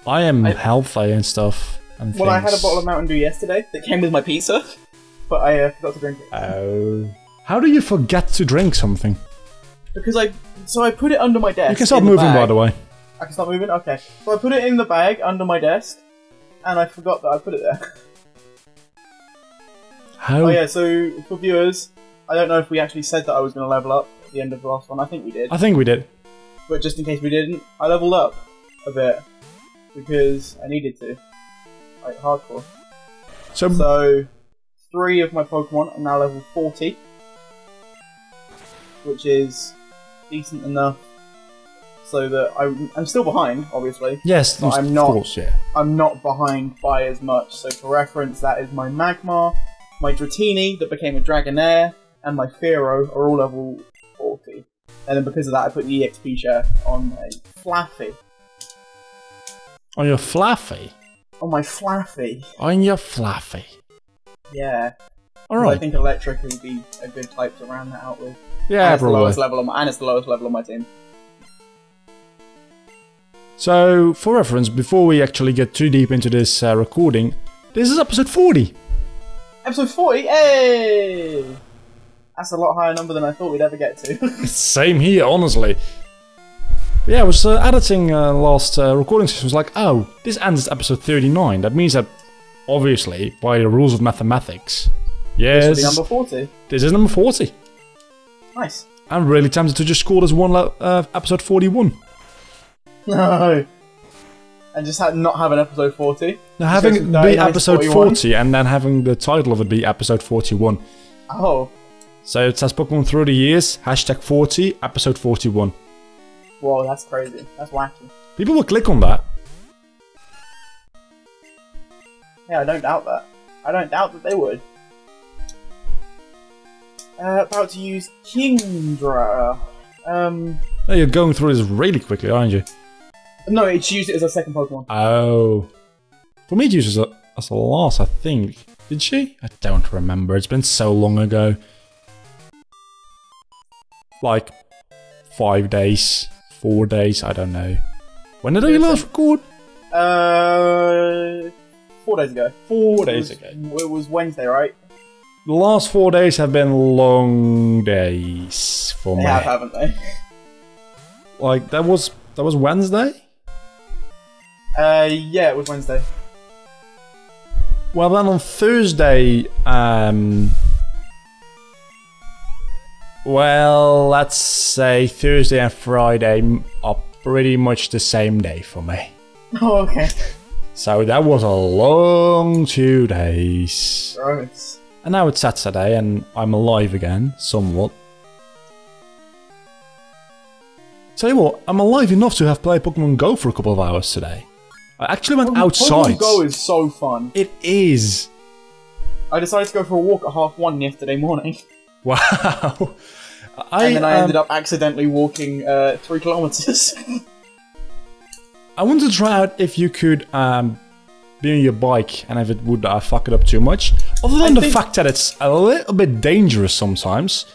I am healthy and stuff. And well, I had a bottle of Mountain Dew yesterday that came with my pizza, but I forgot to drink it. Oh. How do you forget to drink something? Because I put it under my desk. You can start moving, by the way. I can start moving? Okay. So I put it in the bag under my desk, and I forgot that I put it there. How? Oh yeah, so for viewers, I don't know if we actually said that I was going to level up at the end of the last one. I think we did. I think we did. But just in case we didn't, I leveled up a bit because I needed to. Like, hardcore. So 3 of my Pokemon are now level 40, which is decent enough so that I'm still behind, obviously. Yes, but of course, yeah. I'm not behind by as much. So for reference, that is my Magmar, my Dratini that became a Dragonair, and my Fearow are all level 40. And then because of that, I put the EXP share on a Flaffy. On your Flaffy? On my Flaffy. On your Flaffy. Yeah. Alright. I think Electric would be a good type to round that out with. Yeah, and it's probably. The lowest level on and it's the lowest level on my team. So, for reference, before we actually get too deep into this recording, this is episode 40. Episode 40? Hey! That's a lot higher number than I thought we'd ever get to. Same here, honestly. But yeah, I was editing last recording session. I was like, oh, this ends at episode 39. That means that, obviously, by the rules of mathematics, yes, this will be number 40. This is number 40. Nice. I'm really tempted to just call this one episode 41. No. And just not have an episode 40. Now, having it be episode 40 and then having the title of it be episode 41. Oh. So it says Pokemon through the years, hashtag 40, episode 41. Whoa, that's crazy. That's wacky. People will click on that. Yeah, I don't doubt that. I don't doubt that they would. About to use Kingdra. Oh, you're going through this really quickly, aren't you? No, it's used it as a second Pokemon. Oh. For me, it uses it as a last, I think. Did she? I don't remember. It's been so long ago. Like 5 days, 4 days, I don't know. When did we last record? 4 days ago. 4 days ago. It was Wednesday, right? The last 4 days have been long days for me. They have, haven't they? Like that was Wednesday? Yeah, it was Wednesday. Well, then on Thursday, well, let's say Thursday and Friday are pretty much the same day for me. Oh, okay. So that was a long 2 days. Gross. And now it's Saturday and I'm alive again, somewhat. Tell you what, I'm alive enough to have played Pokemon Go for a couple of hours today. I actually went outside. Pokemon Go is so fun. It is. I decided to go for a walk at 1:30 yesterday morning. Wow. And then I ended up accidentally walking 3 kilometers. I wanted to try out if you could be on your bike and if it would fuck it up too much. Other than the fact that it's a little bit dangerous sometimes.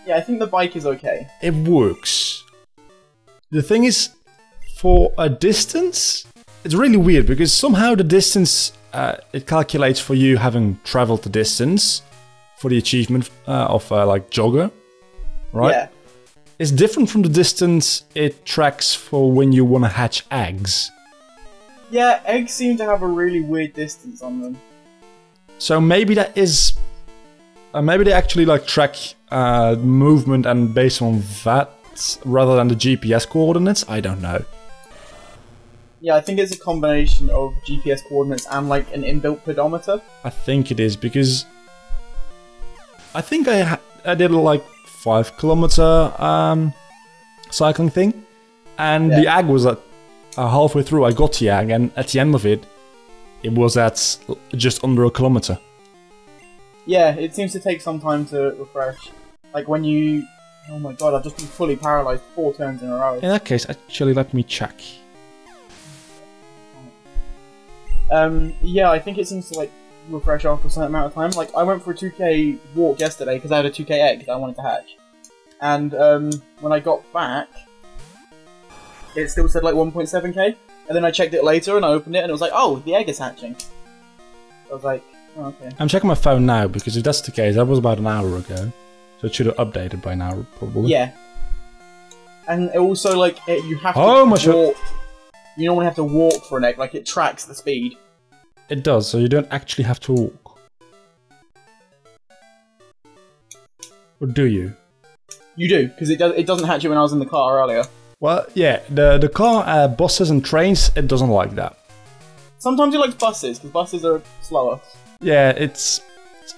Yeah, I think the bike is okay. It works. The thing is, for a distance, it's really weird because somehow the distance it calculates for you having traveled the distance for the achievement of like jogger, right? Yeah. It's different from the distance it tracks for when you want to hatch eggs. Yeah, eggs seem to have a really weird distance on them. So maybe that is... maybe they actually like track movement and based on that rather than the GPS coordinates? I don't know. Yeah, I think it's a combination of GPS coordinates and like an inbuilt pedometer. I think it is because... I think I did like 5 kilometer cycling thing, and the egg was at halfway through. I got the egg, and at the end of it, it was at just under a kilometer. Yeah, it seems to take some time to refresh. Like when you, oh my god, I've just been fully paralyzed 4 turns in a row. In that case, actually, let me check. Yeah, I think it seems to like refresh after a certain amount of time. Like I went for a 2k walk yesterday because I had a 2k egg that I wanted to hatch, and when I got back, it still said like 1.7k. And then I checked it later and I opened it and it was like, oh, the egg is hatching. I was like, oh, okay. I'm checking my phone now, because if that's the case, that was about an hour ago. So it should have updated by now, probably. Yeah. And it also, like, you have to walk. You normally have to walk for an egg, like, it tracks the speed. It does, so you don't actually have to walk. Or do you? You do, because it doesn't hatch you when I was in the car earlier. Well, yeah, the car, buses and trains, it doesn't like that. Sometimes it likes buses, because buses are slower. Yeah, it's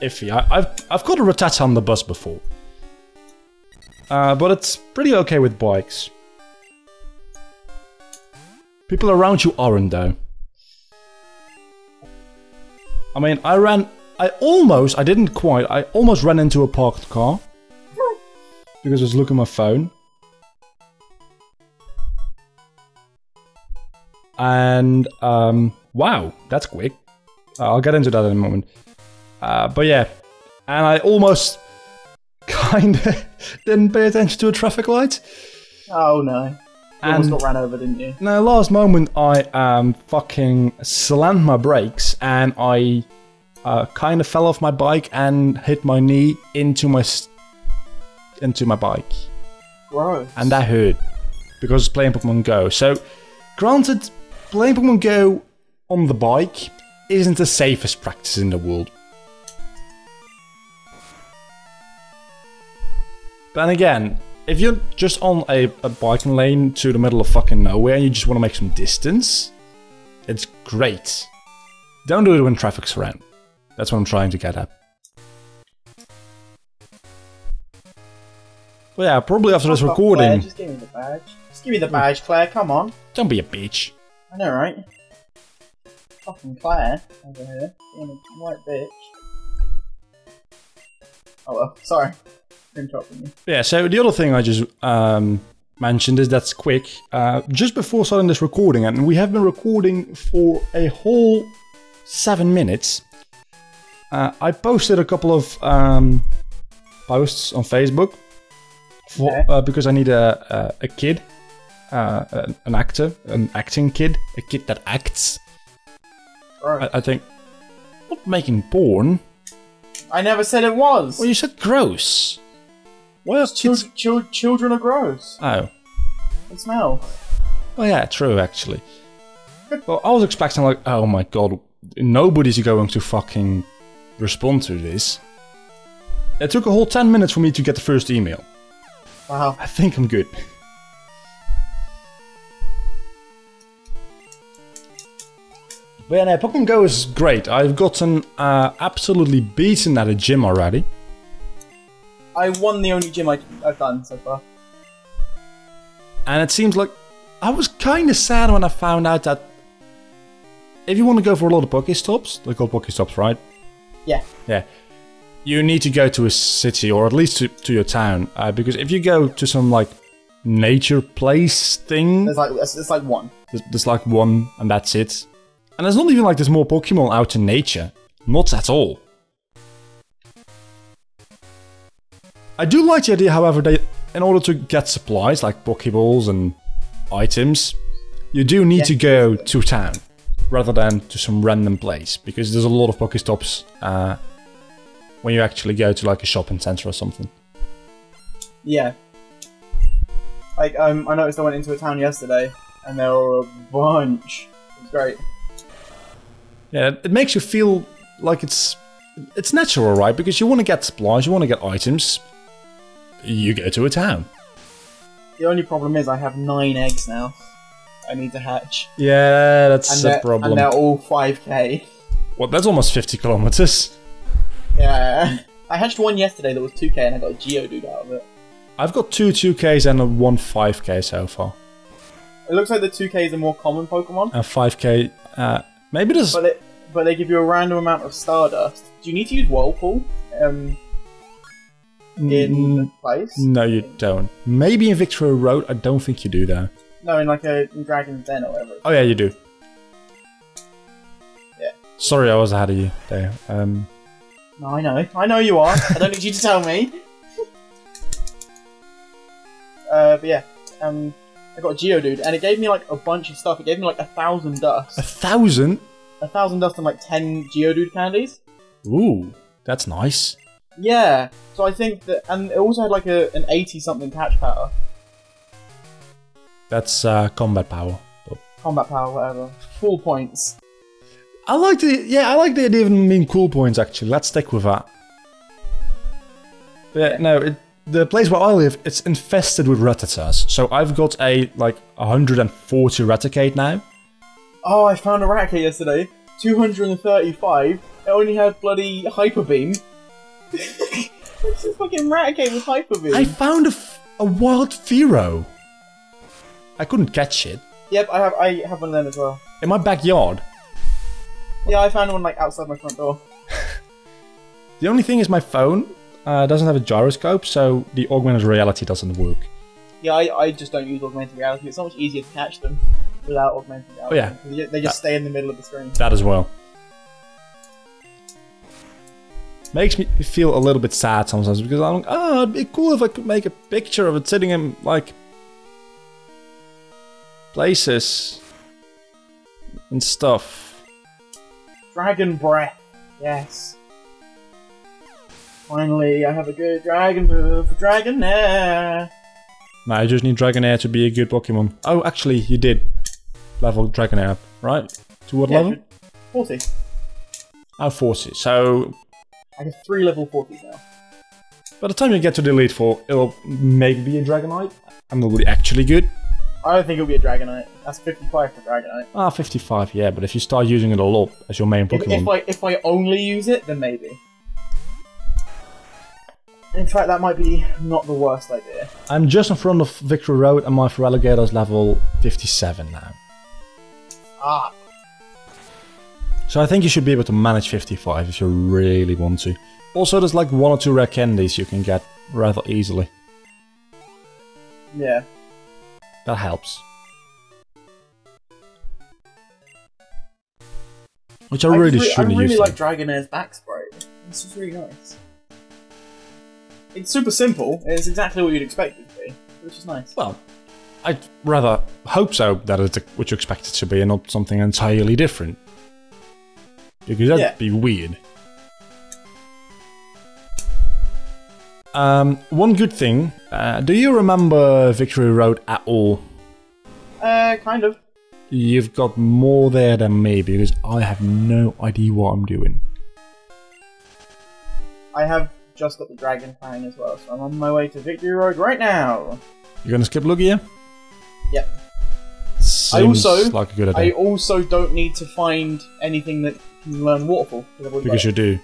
iffy. I've got a Rattata on the bus before. But it's pretty okay with bikes. People around you aren't, though. I mean, I almost ran into a parked car. Because I was looking at my phone. And, wow, that's quick. I'll get into that in a moment. But yeah, and I almost kinda didn't pay attention to a traffic light. Oh no. You almost got ran over, didn't you? No, last moment I fucking slammed my brakes and I kind of fell off my bike and hit my knee into my bike. Gross. And that hurt because playing Pokemon Go. So, granted, playing Pokemon Go on the bike isn't the safest practice in the world. But then again, if you're just on a biking lane to the middle of fucking nowhere and you just want to make some distance, it's great. Don't do it when traffic's around. That's what I'm trying to get at. But yeah, probably after this recording... Claire, just give me the badge. Just give me the badge, Claire, come on. Don't be a bitch. I know, right? Fucking Claire over here, being a white bitch. Oh well, sorry. Interrupting you. Yeah, so the other thing I just mentioned is that's quick. Just before starting this recording, and we have been recording for a whole 7 minutes, I posted a couple of posts on Facebook for, because I need a kid, an actor, an acting kid, a kid that acts. Right. I think, not making porn. I never said it was. Well, you said gross. Well, children are gross. Oh. They smell. Well, yeah, true, actually. Well, I was expecting, like, oh my god, nobody's going to fucking respond to this. It took a whole 10 minutes for me to get the first email. Wow. I think I'm good. But yeah, no, Pokemon Go is great. I've gotten absolutely beaten at a gym already. I won the only gym I've done so far. And it seems like... I was kind of sad when I found out that... If you want to go for a lot of Pokestops, they're called Pokestops, right? Yeah. Yeah. You need to go to a city, or at least to your town. Because if you go to some, like, nature place thing... There's like one. There's like one, and that's it. And there's not even like there's more Pokemon out in nature. Not at all. I do like the idea, however, that in order to get supplies like Pokeballs and items, you do need to go to town rather than to some random place, because there's a lot of Pokestops when you actually go to like a shopping center or something. Yeah. Like I noticed I went into a town yesterday and there were a bunch. It was great. Yeah, it makes you feel like it's natural, right? Because you want to get supplies, you want to get items. You go to a town. The only problem is I have 9 eggs now. I need to hatch. Yeah, that's a problem. And they're all 5k. Well, that's almost 50 kilometers. Yeah. I hatched one yesterday that was 2k and I got a Geodude out of it. I've got 2 2Ks and one 5K so far. It looks like the 2Ks are more common Pokemon. And 5K, maybe there's... But they give you a random amount of Stardust. Do you need to use Whirlpool? In place? No, you don't. Maybe in Victoria Road, I don't think you do though. No, in Dragon's Den or whatever. Oh yeah, you do. Yeah. Sorry, I was ahead of you there. No, I know. I know you are. I don't need you to tell me. But yeah, I got a Geodude, and it gave me like a bunch of stuff. It gave me like 1,000 dust. 1,000? 1,000 dust and like 10 Geodude candies. Ooh, that's nice. Yeah, so I think that, and it also had like an 80-something catch power. That's combat power. Combat power, whatever. Full points. I like the idea of them being cool points actually. Let's stick with that. Yeah, no, the place where I live, it's infested with Rattatas. So I've got a like 140 Raticate now. Oh, I found a Raticate yesterday. 235. It only had bloody Hyper Beam. It's a fucking Raticate with Hyper Beam. I found a wild Fearow. I couldn't catch it. Yep, I have one of them as well. In my backyard. Yeah, I found one like outside my front door. The only thing is my phone doesn't have a gyroscope, so the augmented reality doesn't work. Yeah, I just don't use augmented reality. It's so much easier to catch them without augmented reality. Oh yeah. They just stay in the middle of the screen. That as well. Makes me feel a little bit sad sometimes because I'm like, oh, it'd be cool if I could make a picture of it sitting in like places and stuff. Dragon Breath. Yes. Finally, I have a good dragon move for Dragonair. Nah, I just need Dragonair to be a good Pokemon. Oh, actually, you did level Dragonair up, right? To what level? 40. Oh, 40. So I have 3 level 40s now. by the time you get to the Elite Four, it'll maybe be a Dragonite, and it'll be actually good. I don't think it'll be a Dragonite. That's 55 for Dragonite. Ah, 55, yeah, but if you start using it a lot as your main Pokemon... If I only use it, then maybe. In fact, that might be not the worst idea. I'm just in front of Victory Road, and my Feraligator's level 57 now. Ah. So I think you should be able to manage 55 if you really want to. Also, there's like 1 or 2 rare candies you can get rather easily. Yeah. That helps. Which I really shouldn't use. I really like Dragonair's back spray. It's just really nice. It's super simple. It's exactly what you'd expect it to be, which is nice. Well, I'd rather hope so that it's what you expect it to be and not something entirely different. Because that'd be weird. One good thing, do you remember Victory Road at all? Kind of. You've got more there than me, because I have no idea what I'm doing. I have just got the Dragon Fang as well, so I'm on my way to Victory Road right now. You're gonna skip Lugia? Yep. Seems like a good idea. I also don't need to find anything that can learn Waterfall. Because you do.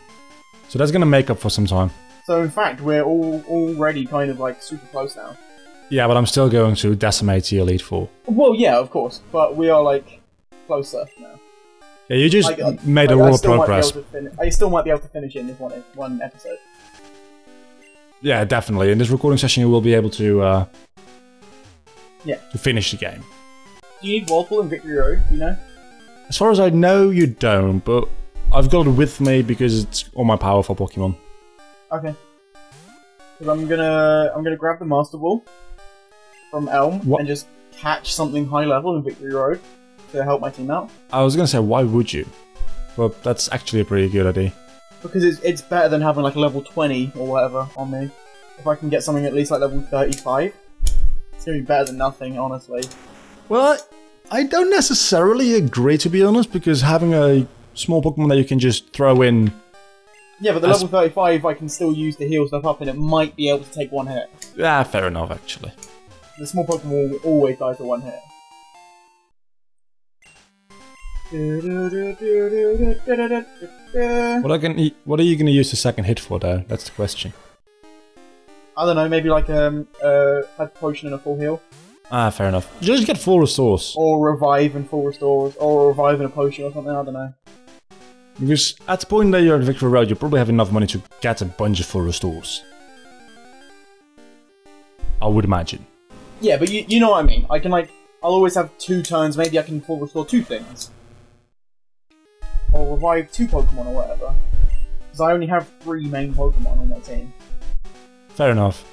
So that's gonna make up for some time. So in fact, we're already kind of like super close now. Yeah, but I'm still going to decimate the Elite Four. Well, yeah, of course, but we are like closer now. Yeah, you just made a lot of progress. I still might be able to finish it in this one episode. Yeah, definitely. In this recording session, you will be able to to finish the game. Do you need Waterfall in Victory Road? Do you know? As far as I know, you don't, but I've got it with me because it's all my powerful Pokemon. Okay. Because I'm gonna grab the Master Ball from Elm and just catch something high level in Victory Road to help my team out. I was gonna say, why would you? Well, that's actually a pretty good idea. Because it's better than having like a level 20 or whatever on me. If I can get something at least like level 35, it's gonna be better than nothing, honestly. Well, I don't necessarily agree, to be honest, because having a small Pokemon that you can just throw in... Yeah, but the level 35 I can still use to heal stuff up and it might be able to take 1 hit. Yeah, fair enough, actually. The small Pokemon will always die to 1 hit. What are you going to use the second hit for, though? That's the question. I don't know, maybe like a potion and a full heal. Ah, fair enough. Just get full restores. Or revive and full restores, or revive and a potion or something, I don't know. Because at the point that you're at Victory Road, you probably have enough money to get a bunch of full restores. I would imagine. Yeah, but you know what I mean. I can I'll always have 2 turns, maybe I can full restore 2 things. Or revive 2 Pokemon or whatever. Because I only have 3 main Pokemon on my team. Fair enough.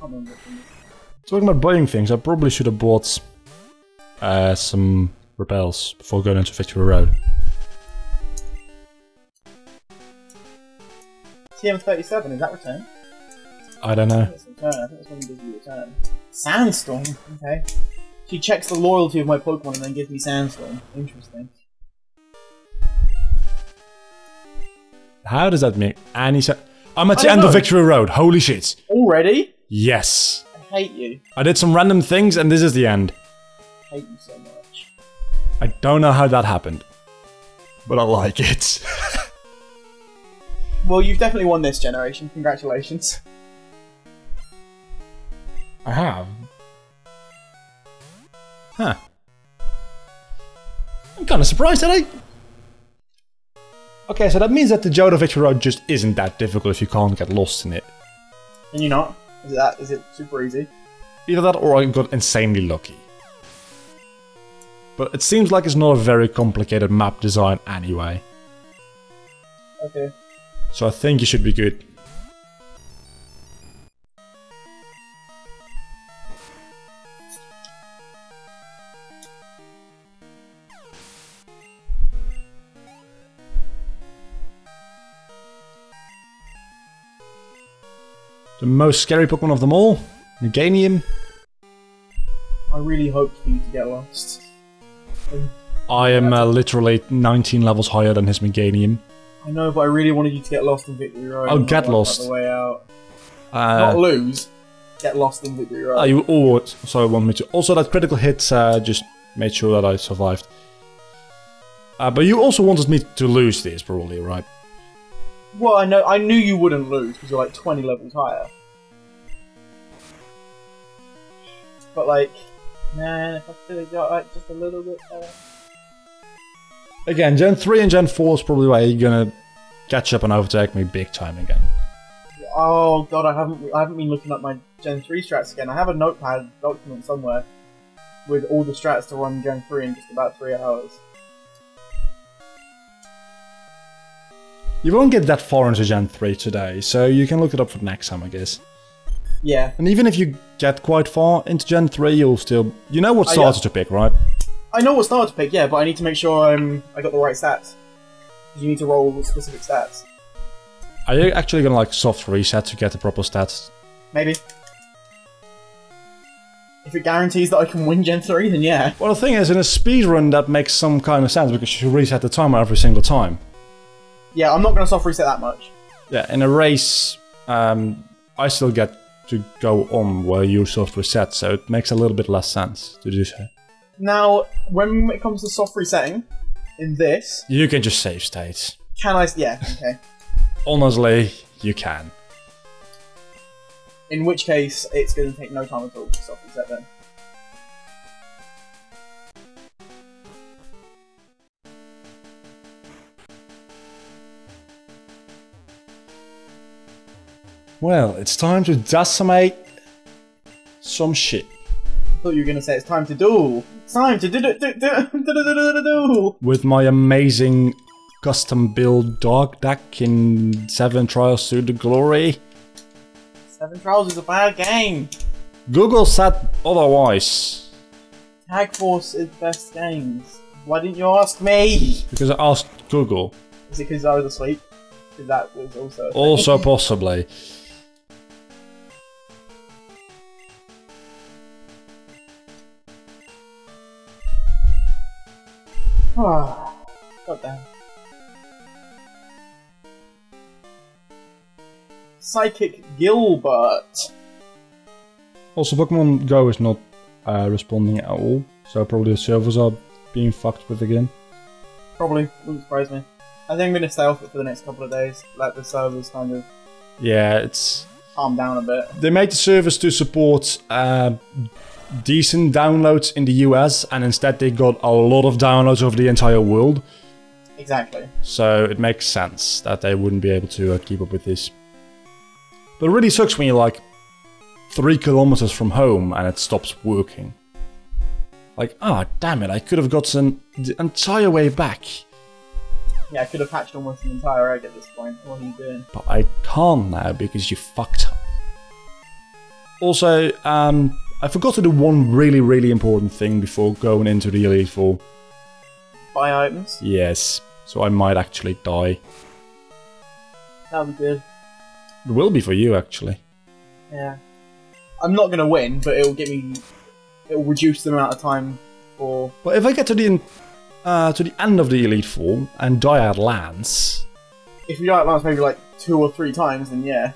can't remember which one. Talking about buying things, I probably should have bought some repels before going into Victory Road. TM37, is that return? I don't know. I think it's return. I think it's when he gives you return. Sandstorm? Okay. She checks the loyalty of my Pokemon and then gives me Sandstorm. Interesting. How does that make any sense? I'm at I the don't end know. of Victory Road. Holy shit. Already? Yes. I hate you. I did some random things and this is the end. I hate you so much. I don't know how that happened. But I like it. Well, you've definitely won this generation. Congratulations. I have. Huh. I'm kind of surprised that I... Okay, so that means that the Johto Victory Road just isn't that difficult if you can't get lost in it. Can you not? Is it that? Is it super easy? Either that or I got insanely lucky. But it seems like it's not a very complicated map design anyway. Okay. So I think you should be good. The most scary Pokemon of them all, Meganium. I really hope for you to get lost. I am literally 19 levels higher than his Meganium. I know, but I really wanted you to get lost in Victory Road. Oh, get lost. The way out. Not lose. Get lost in Victory Road. You also want me to. Also, that critical hit just made sure that I survived. But you also wanted me to lose this, probably, right? Well, I knew you wouldn't lose because you're like 20 levels higher. But like, man, if I could have got like just a little bit better. Again, Gen 3 and Gen 4 is probably where you're gonna catch up and overtake me big time again. Oh god, I haven't been looking up my Gen 3 strats again. I have a notepad document somewhere with all the strats to run Gen 3 in just about 3 hours. You won't get that far into Gen 3 today, so you can look it up for next time, I guess. Yeah. And even if you get quite far into Gen 3, you'll still... You know what starter to pick, right? I know what starter to pick, yeah, but I need to make sure I got the right stats. You need to roll specific stats. Are you actually gonna like soft reset to get the proper stats? Maybe. If it guarantees that I can win Gen 3, then yeah. Well, the thing is, in a speedrun that makes some kind of sense because you reset the timer every single time. Yeah, I'm not going to soft reset that much. Yeah, in a race, I still get to go on where you soft reset, so it makes a little bit less sense to do so. Now, when it comes to soft resetting, in this... You can just save states. Can I... Yeah, okay. Honestly, you can. In which case, it's going to take no time at all to soft reset then. Well, it's time to decimate some shit. I thought you were going to say it's time to duel. It's time to duel. With my amazing custom build dog deck in 7 Trials to the Glory. 7 Trials is a bad game. Google said otherwise. Tag Force is best games. Why didn't you ask me? Because I asked Google. Is it because I was asleep? Because that was also a thing. Also possibly. God damn. Psychic Gilbert. Also, Pokemon Go is not responding at all, so probably the servers are being fucked with again. Probably, wouldn't surprise me. I think I'm going to stay off it for the next couple of days, let the servers kind of Yeah, it's... calm down a bit. They made the service to support decent downloads in the US, and instead they got a lot of downloads over the entire world. Exactly. So it makes sense that they wouldn't be able to keep up with this. But it really sucks when you're like 3 kilometers from home and it stops working. Like, ah, oh, damn it, I could have gotten the entire way back. Yeah, I could have hatched almost an entire egg at this point. What are you doing? But I can't now because you fucked up. Also, I forgot to do one really, really important thing before going into the Elite Four. Buy items. Yes, so I might actually die. That'll be good. It will be for you, actually. Yeah. I'm not gonna win, but it'll get me. It'll reduce the amount of time for. Well, if I get to the end of the Elite Four and die at Lance, If you die at last maybe like 2 or 3 times, then yeah.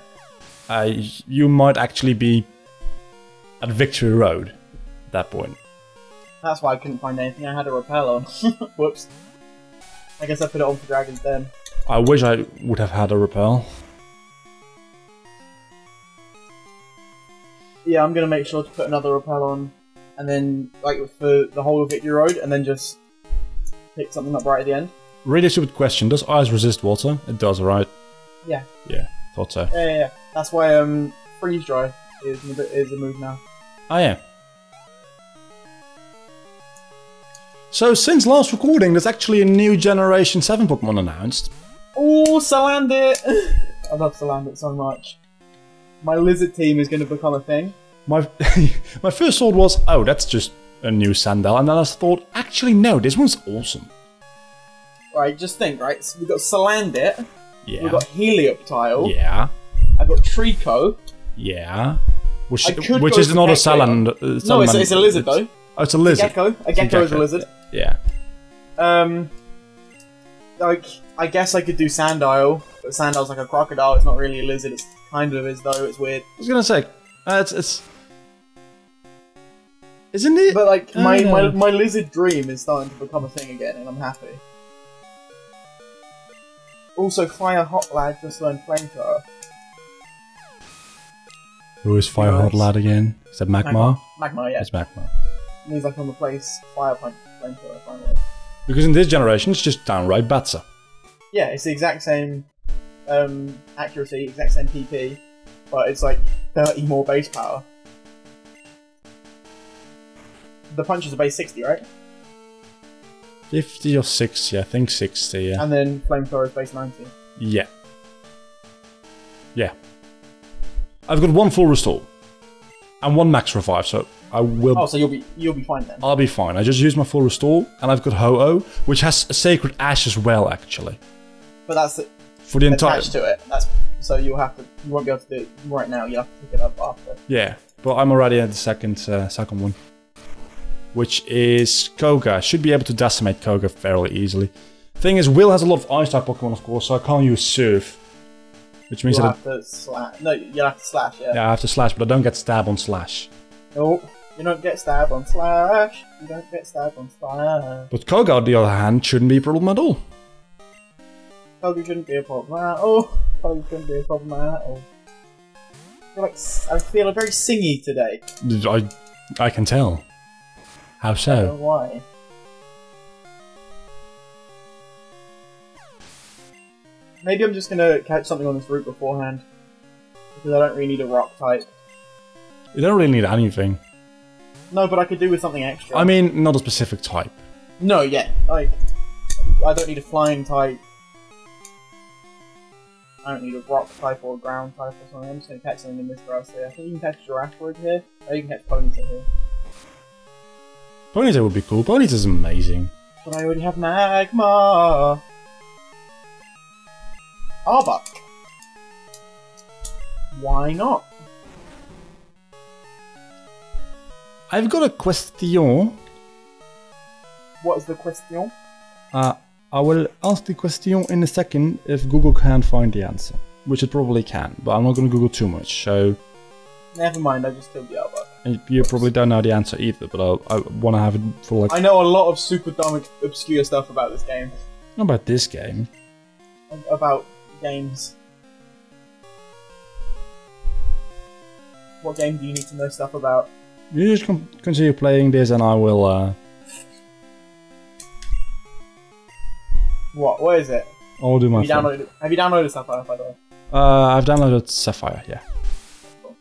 you might actually be at Victory Road at that point. That's why I couldn't find anything. I had a repel on. Whoops. I guess I put it on for Dragon's Den. I wish I would have had a repel. Yeah, I'm gonna make sure to put another repel on, and then like for the whole of Victory Road, and then just pick something up right at the end. Really stupid question. Does ice resist water? It does, right? Yeah. Yeah, thought so. Yeah. That's why freeze dry is a move now. Oh yeah. So since last recording, there's actually a new Generation 7 Pokemon announced. Oh, Salandit! I love Salandit so much. My lizard team is going to become a thing. My my first thought was, oh, that's just a new Sandal, and then I thought, actually no, this one's awesome. Right, just think, right? So we've got Salandit. Yeah. We've got Helioptile. Yeah. I've got Trico. Yeah. Which go is for not a Gecko. salad. No, it's a lizard though. Oh, it's a lizard. A gecko is a lizard. Yeah. Like, I guess I could do Sandile, but Sandile's like a crocodile, it's not really a lizard, it's kind of as though it's weird. I was gonna say, it's... Isn't it? But like, my lizard dream is starting to become a thing again, and I'm happy. Also, Fire Hot Lad just learned Flamethrower. Who is Fire Hot Lad again? Is that Magmar? Magmar, yeah. It's Magmar. Means I can replace Fire Punch with Flamethrower finally. Because in this generation, it's just downright better. Yeah, it's the exact same accuracy, exact same PP, but it's like 30 more base power. The punches are base 60, right? 50 or 60, I think 60, yeah. And then Flamethrower is base 90. Yeah. Yeah. I've got one full restore. And one max revive, so I will... Oh, so you'll be fine then. I'll be fine. I just used my full restore, and I've got Ho-Oh, which has a Sacred Ash as well, actually. But that's it. For the entire... Attached to it. So you won't be able to do it right now, you'll have to pick it up after. Yeah, but I'm already at the second one. Which is Koga. Should be able to decimate Koga fairly easily. Thing is, Will has a lot of Ice-type Pokemon, of course, so I can't use Surf. Which means you'll that... have to slash. No, you'll have to slash, yeah. Yeah, I have to slash, but I don't get stab on slash. Nope. You don't get stabbed on slash. You don't get stabbed on slash. But Koga, on the other hand, shouldn't be a problem at all. Koga shouldn't be a problem at all. Koga shouldn't be a problem at all. I feel very singy today. I can tell. How I so? don't know why. Maybe I'm just gonna catch something on this route beforehand. Because I don't really need a rock type. You don't really need anything. No, but I could do with something extra. I mean, not a specific type. No, yeah. Like, I don't need a flying type. I don't need a rock type or a ground type or something. I'm just gonna catch something in this grass here. I think you can catch Giraffroid here. Or you can catch Ponyta here. Ponyta would be cool. Ponyta's amazing. But I already have Magma. Arbok. Why not? I've got a question. What is the question? I will ask the question in a second if Google can't find the answer. Which it probably can, but I'm not going to Google too much, so... Never mind, I just killed the Arbok. You probably don't know the answer either, but I want to have it for like... I know a lot of super dumb, obscure stuff about this game. Not about this game. About games. What game do you need to know stuff about? You just continue playing this and I will... What is it? I'll do my thing. Have you downloaded Sapphire, by the way? I've downloaded Sapphire, yeah. Cool.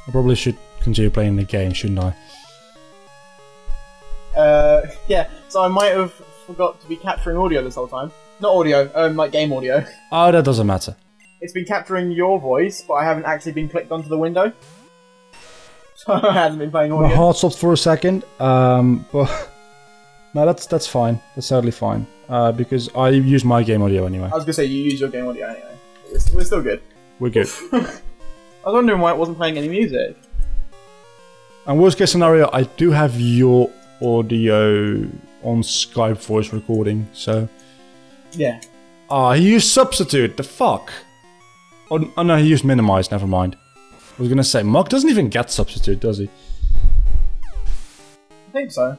I probably should continue playing the game, shouldn't I? Yeah, so I might have forgot to be capturing audio this whole time. Not audio, like game audio. Oh, that doesn't matter. It's been capturing your voice, but I haven't actually been clicked onto the window. So I haven't been playing audio. My heart stopped for a second, but... No, that's fine. That's totally fine. Because I use my game audio anyway. I was gonna say, you use your game audio anyway. We're still good. We're good. I was wondering why it wasn't playing any music. And worst case scenario, I do have your audio on Skype voice recording, so... Yeah. Ah, he used substitute, the fuck? Oh no, he used minimize, never mind. I was gonna say, Mog doesn't even get substitute, does he? I think so.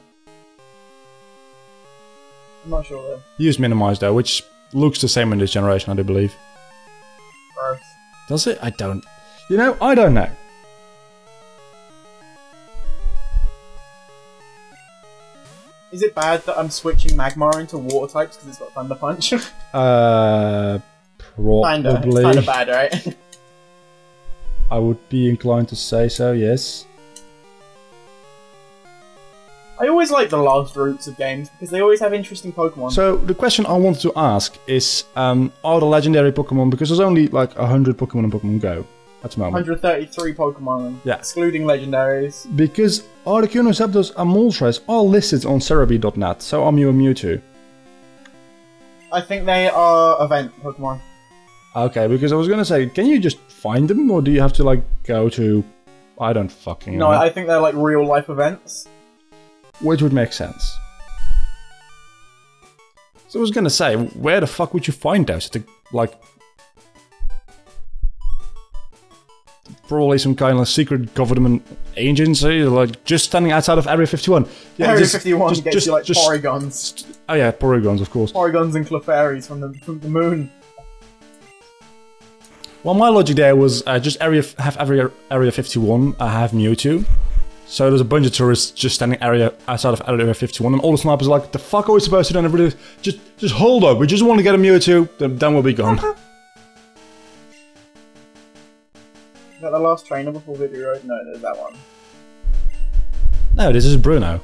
I'm not sure though. He used minimize though, which looks the same in this generation, I do believe. Gross. Does it? I don't... You know, I don't know. Is it bad that I'm switching Magmar into water types because it's got Thunder Punch? Probably. Kinda bad, right? I would be inclined to say so, yes. I always like the last routes of games because they always have interesting Pokemon. So, the question I wanted to ask is, are the legendary Pokemon, because there's only like 100 Pokemon in Pokemon Go at the moment. 133 Pokemon, yeah. Excluding legendaries. Because Articuno, Zapdos and Moltres are listed on Cerebi.net, so are Mew and Mewtwo. I think they are event Pokemon. Okay, because I was gonna say, can you just find them, or do you have to like go to... I don't fucking know. No, I think they're like real life events. Which would make sense. So I was gonna say, where the fuck would you find those? Like... Probably some kind of secret government agency, like just standing outside of Area 51. Yeah, Area 51 gets you like Porygons. Oh yeah, Porygons, of course. Porygons and Clefairies from the moon. Well, my logic there was just Area 51, I have Mewtwo. So there's a bunch of tourists just standing outside of Area 51, and all the snipers are like, the fuck are we supposed to do? And everybody just hold up, we just want to get a Mewtwo, then we'll be gone. Is that the last trainer before Vivi Road? No, there's that one. No, this is Bruno.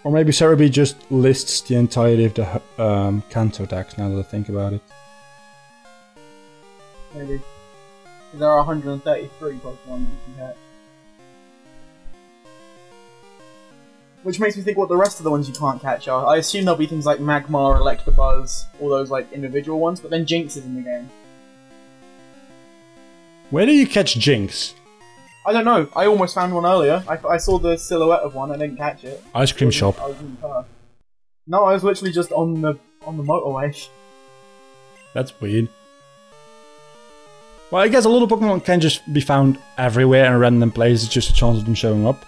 Or maybe Cerebi just lists the entirety of the Kanto decks, now that I think about it. Maybe. There are 133 Pokemon you can catch. Which makes me think what the rest of the ones you can't catch are. I assume there'll be things like Magmar, Electabuzz, all those like individual ones, but then Jinx is in the game. Where do you catch Jinx? I don't know. I almost found one earlier. I saw the silhouette of one. I didn't catch it. Ice cream shop. I was in the car. No, I was literally just on the motorway. That's weird. Well, I guess a lot of Pokemon can just be found everywhere in random places, just a chance of them showing up.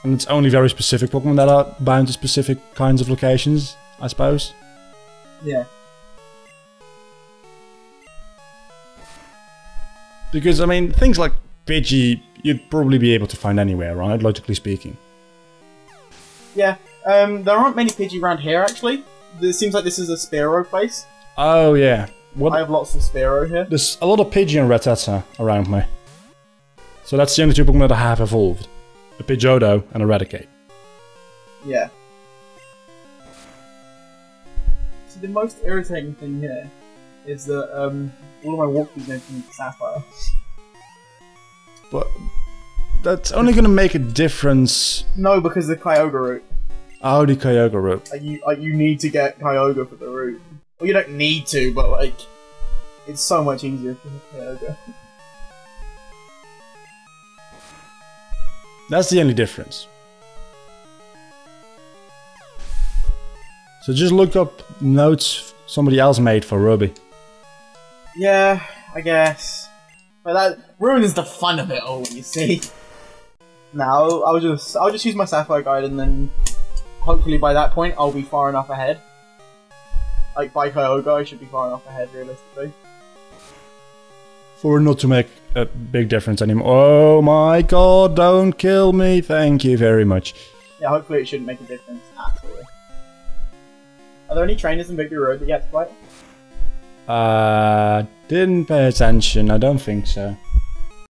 And it's only very specific Pokemon that are bound to specific kinds of locations, I suppose. Yeah. Because, I mean, things like Pidgey, you'd probably be able to find anywhere, right? Logically speaking. Yeah. There aren't many Pidgey around here, actually. It seems like this is a Spearow place. Oh, yeah. What? I have lots of Spearow here. There's a lot of Pidgey and Rattata around me. So that's the only two Pokemon that have evolved. A Pidgeotto and a Raticate. Yeah. So the most irritating thing here is that all of my walkthroughs named from Sapphire. But that's only going to make a difference. No, because of the Kyogre route. Oh, the Kyogre route. You need to get Kyogre for the route. Well, you don't need to, but like, it's so much easier for Kyogre. That's the only difference. So just look up notes somebody else made for Ruby. Yeah, I guess. But that ruins the fun of it all, you see. Now, I'll just use my Sapphire guide, and then hopefully by that point I'll be far enough ahead. Like by Kyogre, I should be far enough ahead realistically. For it not to make a big difference anymore. Oh my god, don't kill me, thank you very much. Yeah, hopefully it shouldn't make a difference at all. there any trainers in Victory Road that you have to fight? Didn't pay attention. I don't think so.